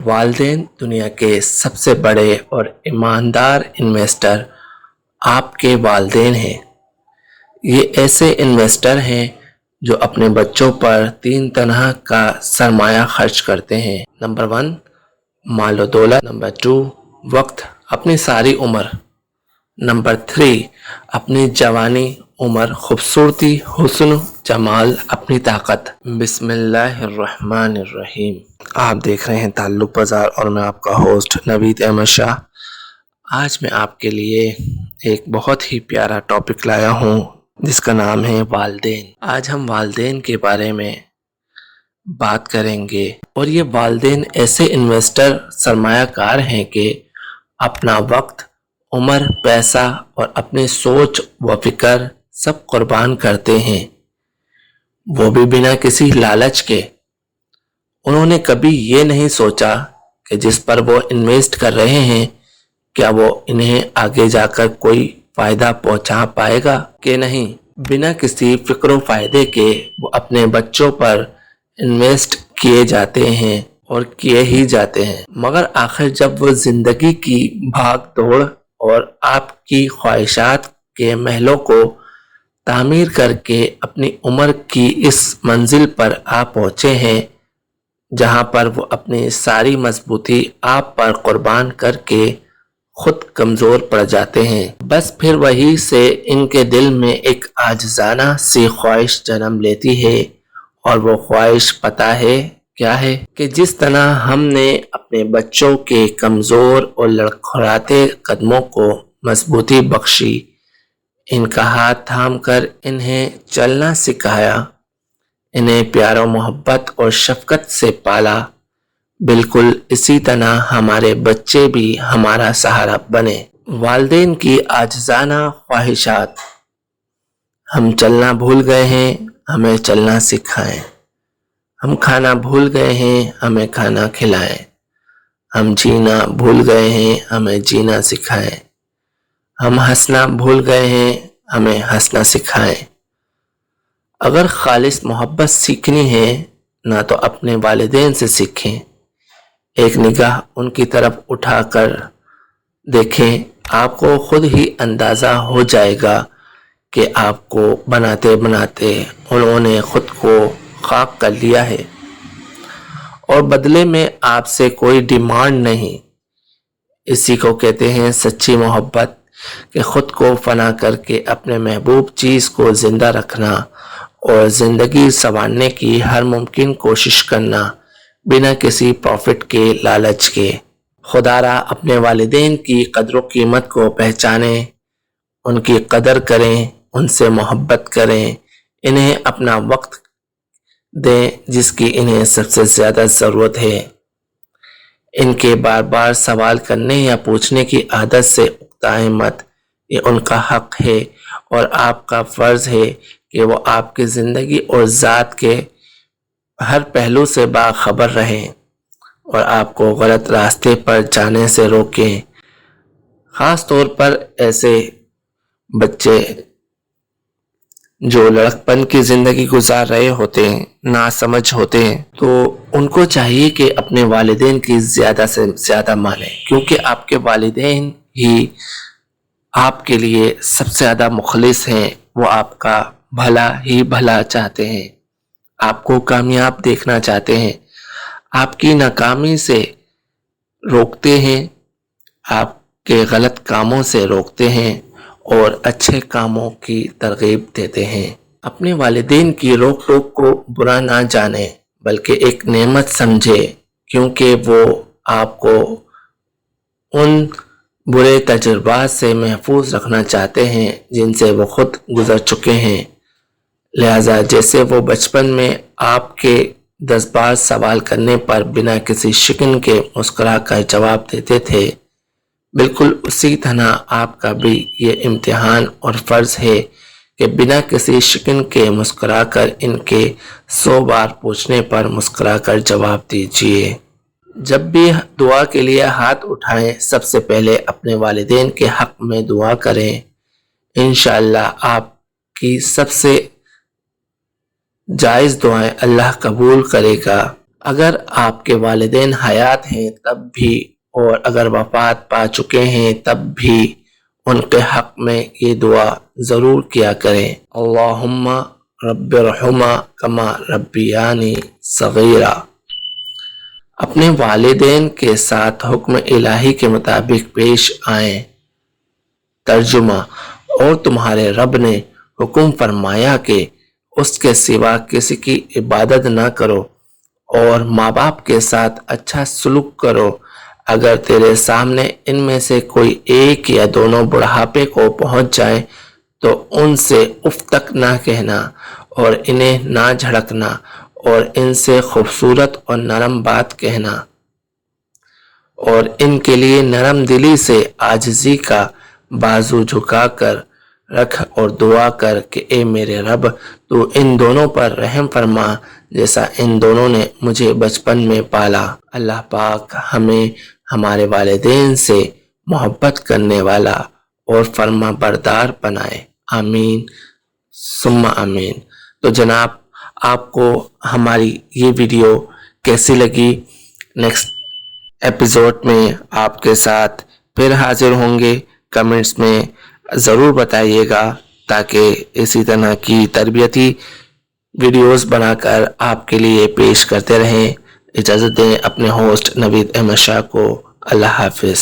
والدین دنیا کے سب سے بڑے اور ایماندار انویسٹر آپ کے والدین ہیں۔ یہ ایسے انویسٹر ہیں جو اپنے بچوں پر 3 طرح کا سرمایہ خرچ کرتے ہیں۔ نمبر 1 مال و دولت، نمبر 2 وقت، اپنی ساری عمر، نمبر 3 اپنی جوانی، عمر، خوبصورتی، حسن، جمال، اپنی طاقت۔ بسم اللہ الرحمن الرحیم۔ آپ دیکھ رہے ہیں تعلق بازار اور میں آپ کا ہوسٹ نوید احمد شاہ۔ آج میں آپ کے لیے ایک بہت ہی پیارا ٹاپک لایا ہوں جس کا نام ہے والدین۔ آج ہم والدین کے بارے میں بات کریں گے، اور یہ والدین ایسے انویسٹر سرمایہ کار ہیں کہ اپنا وقت، عمر، پیسہ اور اپنی سوچ و فکر سب قربان کرتے ہیں، وہ بھی بنا کسی لالچ کے۔ انہوں نے کبھی یہ نہیں سوچا کہ جس پر وہ انویسٹ کر رہے ہیں کیا وہ انہیں آگے جا کر کوئی فائدہ پہنچا پائے گا کہ نہیں۔ بنا کسی فکر و فائدے کے وہ اپنے بچوں پر انویسٹ کیے جاتے ہیں اور کیے ہی جاتے ہیں، مگر آخر جب وہ زندگی کی بھاگ دوڑ اور آپ کی خواہشات کے محلوں کو تعمیر کر کے اپنی عمر کی اس منزل پر آ پہنچے ہیں جہاں پر وہ اپنی ساری مضبوطی آپ پر قربان کر کے خود کمزور پڑ جاتے ہیں، بس پھر وہی سے ان کے دل میں ایک عاجزانہ سی خواہش جنم لیتی ہے، اور وہ خواہش پتہ ہے کیا ہے کہ جس طرح ہم نے اپنے بچوں کے کمزور اور لڑکھڑاتے قدموں کو مضبوطی بخشی، ان کا ہاتھ تھام کر انہیں چلنا سکھایا، انہیں پیار و محبت اور شفقت سے پالا، بالکل اسی طرح ہمارے بچے بھی ہمارا سہارا بنے۔ والدین کی عاجزانہ خواہشات: ہم چلنا بھول گئے ہیں، ہمیں چلنا سکھائیں۔ ہم کھانا بھول گئے ہیں، ہمیں کھانا کھلائیں۔ ہم جینا بھول گئے ہیں، ہمیں جینا سکھائیں۔ ہم ہنسنا بھول گئے ہیں، ہمیں ہنسنا سکھائیں۔ اگر خالص محبت سیکھنی ہے نہ تو اپنے والدین سے سیکھیں، ایک نگاہ ان کی طرف اٹھا کر دیکھیں، آپ کو خود ہی اندازہ ہو جائے گا کہ آپ کو بناتے بناتے انہوں نے خود کو خاک کر لیا ہے، اور بدلے میں آپ سے کوئی ڈیمانڈ نہیں۔ اسی کو کہتے ہیں سچی محبت، کہ خود کو فنا کر کے اپنے محبوب چیز کو زندہ رکھنا اور زندگی سنوارنے کی ہر ممکن کوشش کرنا بنا کسی پروفٹ کے لالچ کے۔ خدا را اپنے والدین کی قدر و قیمت کو پہچانیں، ان کی قدر کریں، ان سے محبت کریں، انہیں اپنا وقت دیں جس کی انہیں سب سے زیادہ ضرورت ہے۔ ان کے بار بار سوال کرنے یا پوچھنے کی عادت سے اکتائیں مت، یہ ان کا حق ہے، اور آپ کا فرض ہے کہ وہ آپ کی زندگی اور ذات کے ہر پہلو سے باخبر رہیں اور آپ کو غلط راستے پر جانے سے روکیں۔ خاص طور پر ایسے بچے جو لڑکپن کی زندگی گزار رہے ہوتے ہیں، ناسمجھ ہوتے ہیں، تو ان کو چاہیے کہ اپنے والدین کی زیادہ سے زیادہ مانیں، کیونکہ آپ کے والدین ہی آپ کے لیے سب سے زیادہ مخلص ہیں۔ وہ آپ کا بھلا ہی بھلا چاہتے ہیں، آپ کو کامیاب دیکھنا چاہتے ہیں، آپ کی ناکامی سے روکتے ہیں، آپ کے غلط کاموں سے روکتے ہیں اور اچھے کاموں کی ترغیب دیتے ہیں۔ اپنے والدین کی روک ٹوک کو برا نہ جانیں بلکہ ایک نعمت سمجھے، کیونکہ وہ آپ کو ان برے تجربات سے محفوظ رکھنا چاہتے ہیں جن سے وہ خود گزر چکے ہیں۔ لہذا جیسے وہ بچپن میں آپ کے 10 بار سوال کرنے پر بنا کسی شکن کے مسکرا کر جواب دیتے تھے، بالکل اسی طرح آپ کا بھی یہ امتحان اور فرض ہے کہ بنا کسی شکن کے مسکرا کر ان کے 100 بار پوچھنے پر مسکرا کر جواب دیجیے۔ جب بھی دعا کے لیے ہاتھ اٹھائیں، سب سے پہلے اپنے والدین کے حق میں دعا کریں، انشاءاللہ آپ کی سب سے جائز دعائیں اللہ قبول کرے گا۔ اگر آپ کے والدین حیات ہیں تب بھی اور اگر وفات پا چکے ہیں تب بھی ان کے حق میں یہ دعا ضرور کیا کریں، اللہم رب ارحمہ کما ربیانی صغیرہ۔ اپنے والدین کے ساتھ حکم الہی کے مطابق پیش آئیں۔ ترجمہ: اور تمہارے رب نے حکم فرمایا کہ اس کے سوا کسی کی عبادت نہ کرو اور ماں باپ کے ساتھ اچھا سلوک کرو۔ اگر تیرے سامنے ان میں سے کوئی ایک یا دونوں بڑھاپے کو پہنچ جائیں تو ان سے اف تک نہ کہنا اور انہیں نہ جھڑکنا اور ان سے خوبصورت اور نرم بات کہنا اور ان کے لیے نرم دلی سے عاجزی کا بازو جھکا کر رکھ اور دعا کر کہ اے میرے رب تو ان دونوں پر رحم فرما جیسا ان دونوں نے مجھے بچپن میں پالا۔ اللہ پاک ہمیں ہمارے والدین سے محبت کرنے والا اور فرما بردار بنائے، آمین ثم آمین۔ تو جناب آپ کو ہماری یہ ویڈیو کیسی لگی؟ نیکسٹ ایپیزوڈ میں آپ کے ساتھ پھر حاضر ہوں گے، کمنٹس میں ضرور بتائیے گا تاکہ اسی طرح کی تربیتی ویڈیوز بنا کر آپ کے لیے پیش کرتے رہیں۔ اجازت دیں اپنے ہوسٹ نوید احمد شاہ کو۔ اللہ حافظ۔